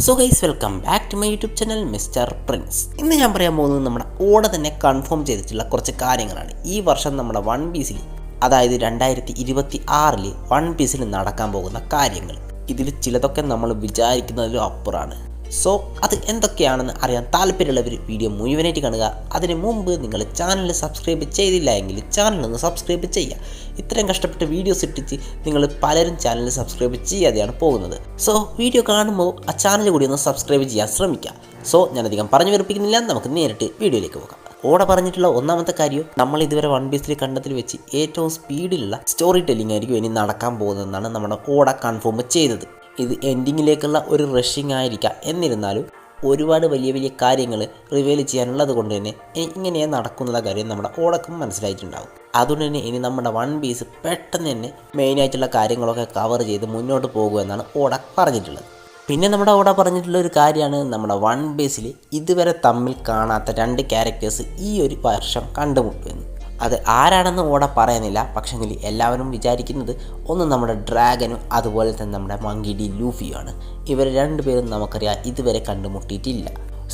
So guys, welcome back to my YouTube channel mister Prince. ഇന്ന് ഞാൻ പറയാൻ പോകുന്നത് നമ്മുടെ ഓട തന്നെ കൺഫേം ചെയ്തിട്ടുള്ള കുറച്ച് കാര്യങ്ങളാണ്. ഈ വർഷം നമ്മുടെ വൺ പീസിൽ, അതായത് 2026 വൺ പീസിൽ നടക്കാൻ പോകുന്ന കാര്യങ്ങൾ. ഇതിൽ ചിലതൊക്കെ നമ്മൾ വിചാരിക്കുന്നതിലും അപ്പുറമാണ്. സോ അത് എന്തൊക്കെയാണെന്ന് അറിയാൻ താല്പര്യമുള്ളവർ വീഡിയോ മുഴുവനായിട്ട് കാണുക. അതിന് മുമ്പ് നിങ്ങൾ ചാനൽ സബ്സ്ക്രൈബ് ചെയ്തില്ല എങ്കിൽ ചാനലൊന്ന് സബ്സ്ക്രൈബ് ചെയ്യുക. ഇത്രയും കഷ്ടപ്പെട്ട് വീഡിയോസ് ഇട്ടിട്ട് നിങ്ങൾ പലരും ചാനൽ സബ്സ്ക്രൈബ് ചെയ്യാതെയാണ് പോകുന്നത്. സോ വീഡിയോ കാണുമ്പോൾ ആ ചാനൽ കൂടി ഒന്ന് സബ്സ്ക്രൈബ് ചെയ്യാൻ ശ്രമിക്കുക. സോ ഞാനധികം പറഞ്ഞു വെറുപ്പിക്കുന്നില്ല, നമുക്ക് നേരിട്ട് വീഡിയോയിലേക്ക് പോകാം. ഓട പറഞ്ഞിട്ടുള്ള ഒന്നാമത്തെ കാര്യം, നമ്മൾ ഇതുവരെ വൺ പീസിൽ കണ്ടതിൽ വെച്ച് ഏറ്റവും സ്പീഡിലുള്ള സ്റ്റോറി ടെല്ലിംഗ് ആയിരിക്കും ഇനി നടക്കാൻ പോകുന്നതെന്നാണ് നമ്മുടെ ഓട കൺഫേം ചെയ്തത്. ഇത് എൻഡിങ്ങിലേക്കുള്ള ഒരു റഷിങ് ആയിരിക്കാം. എന്നിരുന്നാലും ഒരുപാട് വലിയ വലിയ കാര്യങ്ങൾ റിവീൽ ചെയ്യാനുള്ളത് കൊണ്ട് തന്നെ ഇങ്ങനെ നടക്കുന്ന കാര്യം നമ്മുടെ ഓടക്കും മനസ്സിലായിട്ടുണ്ടാകും. അതുകൊണ്ട് തന്നെ ഇനി നമ്മുടെ വൺ പീസ് പെട്ടെന്ന് തന്നെ മെയിനായിട്ടുള്ള കാര്യങ്ങളൊക്കെ കവർ ചെയ്ത് മുന്നോട്ട് പോകുമെന്നാണ് ഓട പറഞ്ഞിട്ടുള്ളത്. പിന്നെ നമ്മുടെ ഓട പറഞ്ഞിട്ടുള്ള ഒരു കാര്യമാണ്, നമ്മുടെ വൺ പീസിൽ ഇതുവരെ തമ്മിൽ കാണാത്ത 2 ക്യാരക്ടേഴ്സ് ഈ ഒരു വർഷം കണ്ടുമുട്ടുമെന്ന്. അത് ആരാണെന്ന് ഓട പറയുന്നില്ല. പക്ഷെങ്കിൽ എല്ലാവരും വിചാരിക്കുന്നത് ഒന്ന് നമ്മുടെ ഡ്രാഗനും അതുപോലെ തന്നെ നമ്മുടെ മങ്കി ഡി ലൂഫിയുമാണ്. ഇവർ രണ്ടുപേരും നമുക്കറിയാം ഇതുവരെ കണ്ടുമുട്ടിയിട്ടില്ല.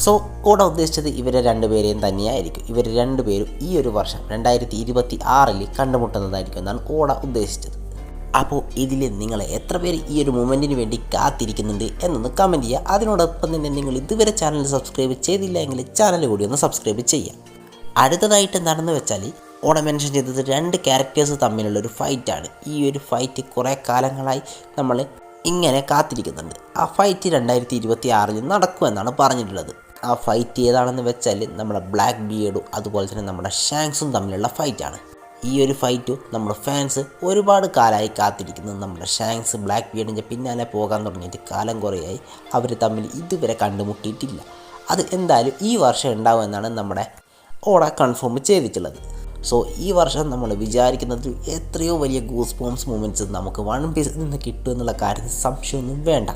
സോ ഓട ഉദ്ദേശിച്ചത് ഇവരെ രണ്ടുപേരെയും തന്നെയായിരിക്കും. ഇവർ രണ്ടുപേരും ഈ ഒരു വർഷം 2026 കണ്ടുമുട്ടുന്നതായിരിക്കും എന്നാണ് ഓട ഉദ്ദേശിച്ചത്. അപ്പോൾ ഇതിൽ നിങ്ങൾ എത്ര പേര് ഈ ഒരു മൊമെൻറ്റിന് വേണ്ടി കാത്തിരിക്കുന്നുണ്ട് എന്നൊന്ന് കമൻറ്റ് ചെയ്യുക. അതിനോടൊപ്പം തന്നെ നിങ്ങൾ ഇതുവരെ ചാനൽ സബ്സ്ക്രൈബ് ചെയ്തില്ല എങ്കിൽ ചാനൽ കൂടി ഒന്ന് സബ്സ്ക്രൈബ് ചെയ്യുക. അടുത്തതായിട്ട് എന്താണെന്ന് വെച്ചാൽ, ഓട മെൻഷൻ ചെയ്തത് 2 ക്യാരക്ടേഴ്സ് തമ്മിലുള്ളൊരു ഫൈറ്റാണ്. ഈ ഒരു ഫൈറ്റ് കുറേ കാലങ്ങളായി നമ്മൾ ഇങ്ങനെ കാത്തിരിക്കുന്നുണ്ട്. ആ ഫൈറ്റ് 2026 നടക്കുമെന്നാണ് പറഞ്ഞിട്ടുള്ളത്. ആ ഫൈറ്റ് ഏതാണെന്ന് വെച്ചാൽ നമ്മുടെ ബ്ലാക്ക് ബിയേർഡും അതുപോലെ തന്നെ നമ്മുടെ ഷാങ്ക്സും തമ്മിലുള്ള ഫൈറ്റാണ്. ഈ ഒരു ഫൈറ്റ് നമ്മുടെ ഫാൻസ് ഒരുപാട് കാലമായി കാത്തിരിക്കുന്നത്. നമ്മുടെ ഷാങ്ക്സ് ബ്ലാക്ക് ബിയേർഡിൻ്റെ പിന്നാലെ പോകാൻ തുടങ്ങിയിട്ട് കാലം കുറേയായി. അവർ തമ്മിൽ ഇതുവരെ കണ്ടുമുട്ടിയിട്ടില്ല. അത് എന്തായാലും ഈ വർഷം ഉണ്ടാവുമെന്നാണ് നമ്മുടെ ഓട കൺഫേം ചെയ്തിട്ടുള്ളത്. സോ ഈ വർഷം നമ്മൾ വിചാരിക്കുന്നത് എത്രയോ വലിയ ഗൂസ് ബോംസ് മൂമെൻറ്റ്സ് നമുക്ക് വൺ പീസിൽ നിന്ന് കിട്ടുമെന്നുള്ള കാര്യത്തിൽ സംശയമൊന്നും വേണ്ട.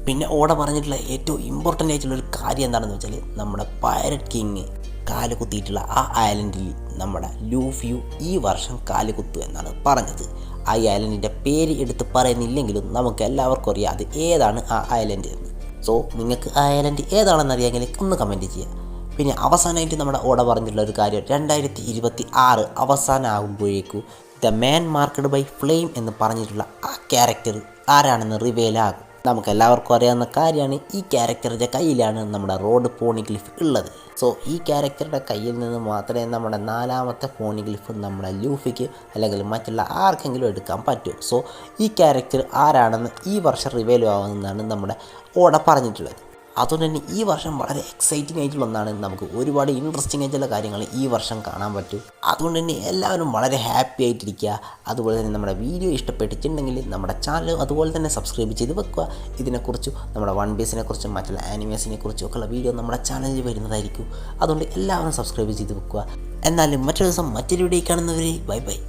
പിന്നെ ഓട പറഞ്ഞിട്ടുള്ള ഏറ്റവും ഇമ്പോർട്ടൻ്റ് ആയിട്ടുള്ളൊരു കാര്യം എന്താണെന്ന് വെച്ചാൽ, നമ്മുടെ പൈററ്റ് കിങ് കാല് കുത്തിയിട്ടുള്ള ആ ഐലൻഡിൽ നമ്മുടെ ലൂഫിയു ഈ വർഷം കാല് കുത്തു എന്നാണ് പറഞ്ഞത്. ആ ഐലൻഡിൻ്റെ പേര് എടുത്ത് പറയുന്നില്ലെങ്കിലും നമുക്ക് എല്ലാവർക്കും അറിയാം അത് ഏതാണ് ആ ഐലൻഡ് എന്ന്. സോ നിങ്ങൾക്ക് ആ ഐലൻഡ് ഏതാണെന്ന് അറിയാമെങ്കിൽ ഒന്ന് കമൻറ്റ് ചെയ്യുക. പിന്നെ അവസാനമായിട്ട് നമ്മുടെ ഓട പറഞ്ഞിട്ടുള്ള ഒരു കാര്യം, 2026 അവസാനമാകുമ്പോഴേക്കും the man marked by flame എന്ന് പറഞ്ഞിട്ടുള്ള ആ ക്യാരക്ടർ ആരാണെന്ന് റിവീലാകും. നമുക്ക് എല്ലാവർക്കും അറിയാവുന്ന കാര്യമാണ്, ഈ ക്യാരക്ടറുടെ കയ്യിലാണ് നമ്മുടെ റോഡ് പോണിഗ്ലിഫ് ഉള്ളത്. സോ ഈ ക്യാരക്ടറുടെ കയ്യിൽ നിന്ന് മാത്രമേ നമ്മുടെ 4ാമത്തെ പോണിഗ്ലിഫ് നമ്മുടെ ലൂഫിക്ക് അല്ലെങ്കിൽ മറ്റുള്ള ആർക്കെങ്കിലും എടുക്കാൻ പറ്റൂ. സോ ഈ ക്യാരക്ടർ ആരാണെന്ന് ഈ വർഷം റിവീൽ ആവുമെന്നാണ് നമ്മുടെ ഓട പറഞ്ഞിട്ടുള്ളത്. അതുകൊണ്ട് തന്നെ ഈ വർഷം വളരെ എക്സൈറ്റിംഗ് ആയിട്ടുള്ള ഒന്നാണ്. നമുക്ക് ഒരുപാട് ഇൻട്രസ്റ്റിംഗ് ആയിട്ടുള്ള കാര്യങ്ങൾ ഈ വർഷം കാണാൻ പറ്റും. അതുകൊണ്ട് തന്നെ എല്ലാവരും വളരെ ഹാപ്പി ആയിട്ടിരിക്കുക. അതുപോലെ തന്നെ നമ്മുടെ വീഡിയോ ഇഷ്ടപ്പെട്ടിട്ടുണ്ടെങ്കിൽ നമ്മുടെ ചാനൽ അതുപോലെ തന്നെ സബ്സ്ക്രൈബ് ചെയ്ത് വെക്കുക. ഇതിനെക്കുറിച്ചും നമ്മുടെ വൺ പീസിനെ കുറിച്ചും മറ്റുള്ള ആനിമേസിനെ കുറിച്ചും ഒക്കെയുള്ള വീഡിയോ നമ്മുടെ ചാനലിൽ വരുന്നതായിരിക്കും. അതുകൊണ്ട് എല്ലാവരും സബ്സ്ക്രൈബ് ചെയ്ത് വെക്കുക. എന്നാലും മറ്റൊരു ദിവസം മറ്റൊരു വീഡിയോ കാണുന്നവരെ ബൈ ബൈ.